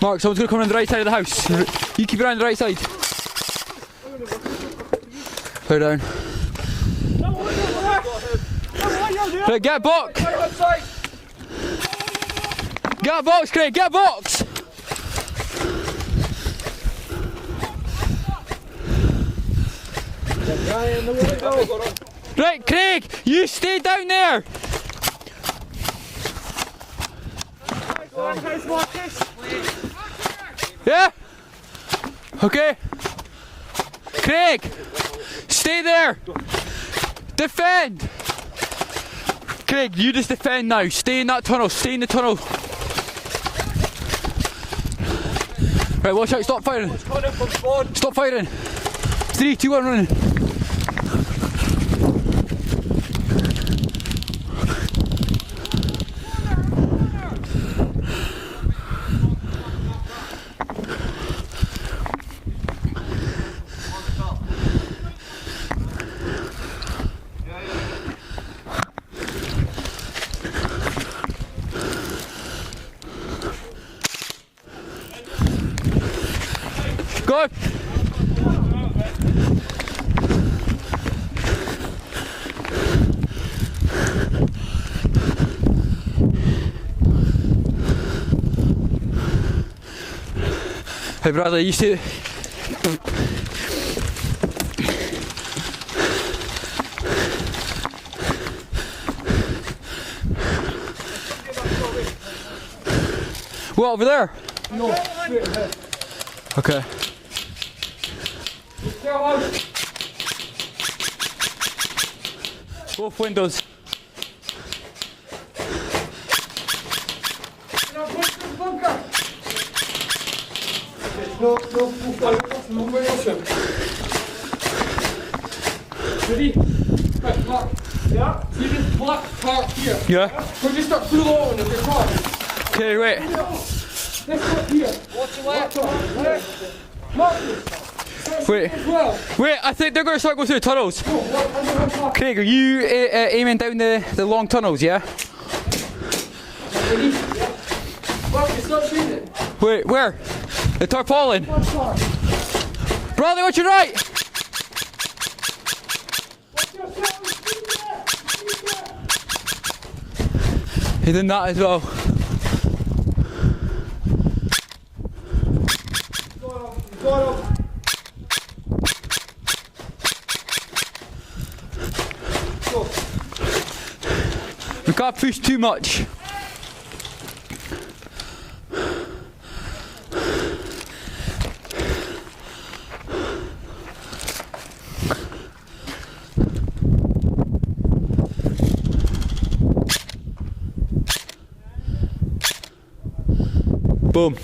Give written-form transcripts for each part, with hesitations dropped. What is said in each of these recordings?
Mark, someone's going to come around the right side of the house. You keep it around the right side. Go down. Right, get a box. Get a box, Craig, get a box. Right, Craig, you stay down there. Yeah? Okay. Craig, stay there. Defend. Craig, you just defend now. Stay in that tunnel. Stay in the tunnel. Right, watch out. Stop firing. Stop firing. 3, 2, 1, running. Go! Hey Bradley, you see it? What, over there? No, straight ahead. Okay. Both windows. Ready? Right, Mark. Yeah? See this black part here? Yeah. We'll just start full on with your car. Okay, wait. Let's go here. Watch your left. Mark this. Wait. Wait, I think they're going to start going through the tunnels. Craig, are you aiming down the long tunnels, yeah? Ready? Yeah. Mark, stop shooting. Wait, where? The tarpaulin. Bradley, watch your right! He did that as well. We can't push too much. Boom.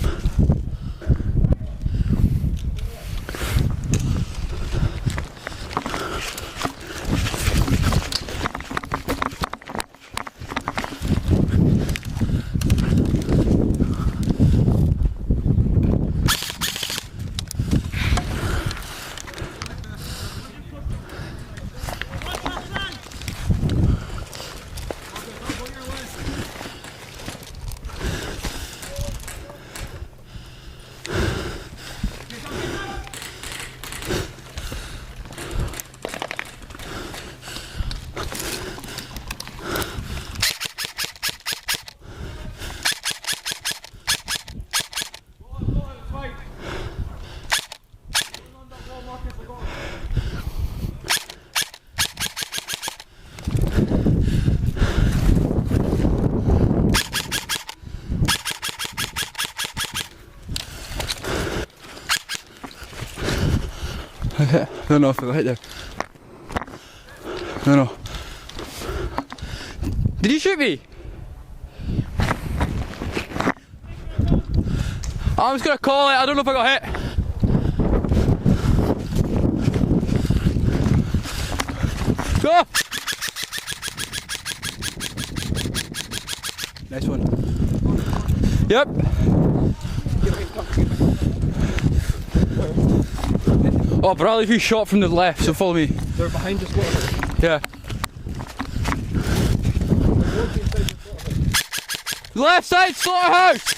I don't know if it'll hit there. I don't know. Did you shoot me? I was gonna call it, I don't know if I got hit. Go! Nice one. Yep. Oh, Bradley, if you shot from the left, so follow me. They're behind us. What? Yeah. Left side slaughterhouse!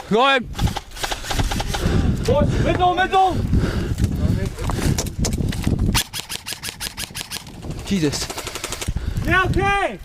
Got him! Middle! Jesus. Yeah, okay!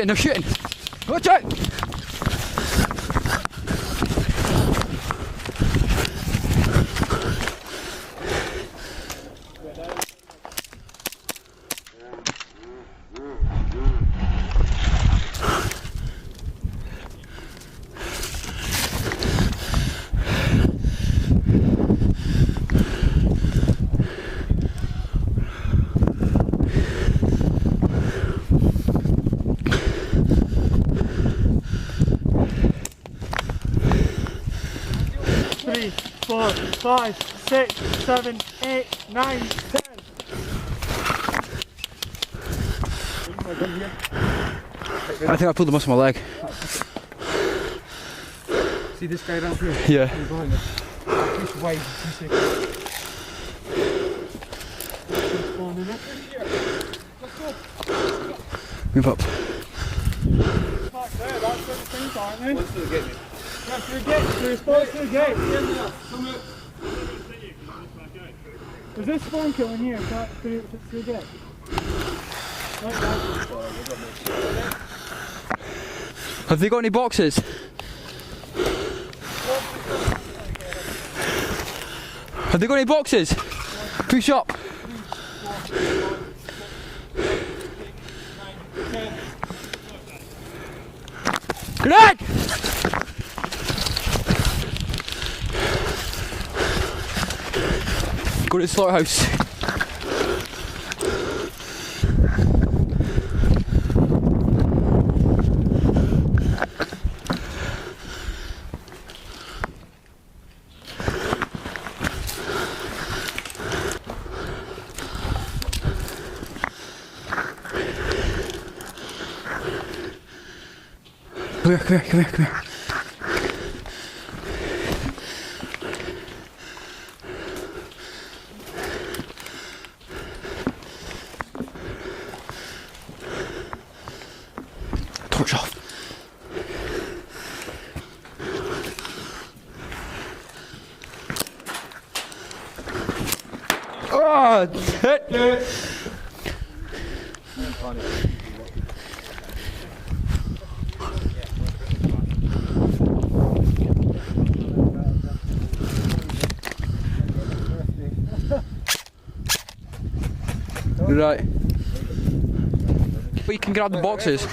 They're shooting! Watch out! Three, 4, 5, 6, 7, 8, 9, 10. I think I pulled the muscle in my leg. See this guy down here? Yeah. He's behind us. He's wide. Move up. Back there, that's where the things are, aren't they? What's the gate? That's the gate. They're supposed to the gate. Come out. Is this spawn killing here? Is that through the gate? Have they got any boxes? Have they got any boxes? Push up. Greg! Go to the slaughterhouse. Come here. Torch off. Oh, hit. Right. We can grab the boxes.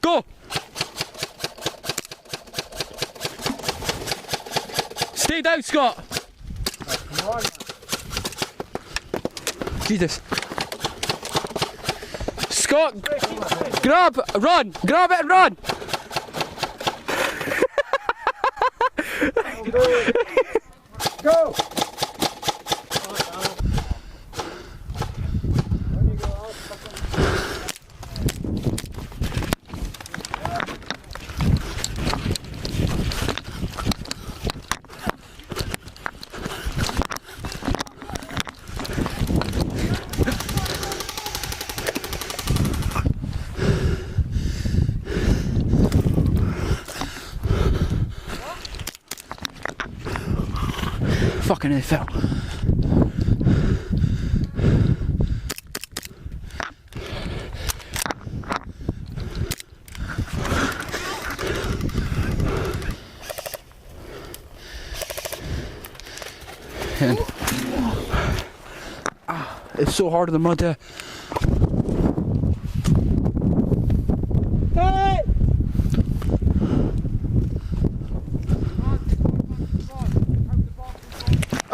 Go! Stay down, Scott! Come on. Jesus. Scott! Grab it and run! Fucking it fell. And, it's so hard in the mud there. Hey!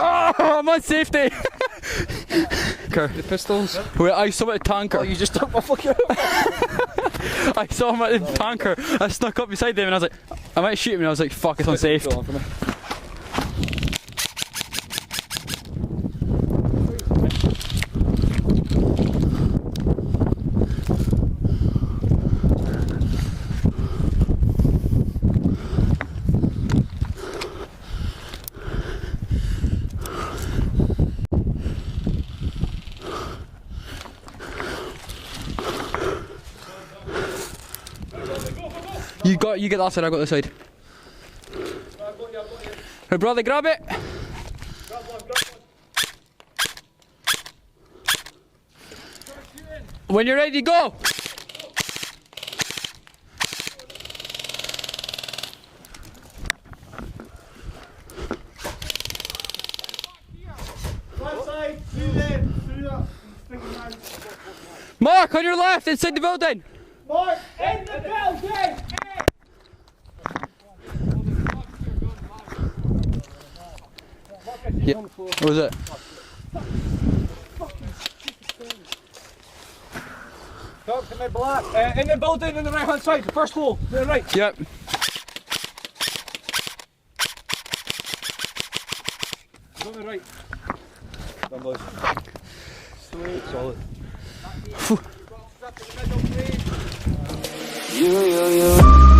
Oh, I'm on safety! The pistols? Wait, I saw him at the tanker. Oh, you just took my fucking I saw him at the tanker. I snuck up beside them and I was like, I might shoot him, and I was like, fuck, it's unsafe. You get that side, I got this side. Hey brother, grab it! Grab one. When you're ready, go! Right side, through there, through that. Stinking man. Mark, on your left, inside the building! Mark, in the building! Yeah, what was it? Talk to me, black. In the building, in the right hand side, the first hole, to the right. Yep. On the right. Done, boys. Sweet. Solid. You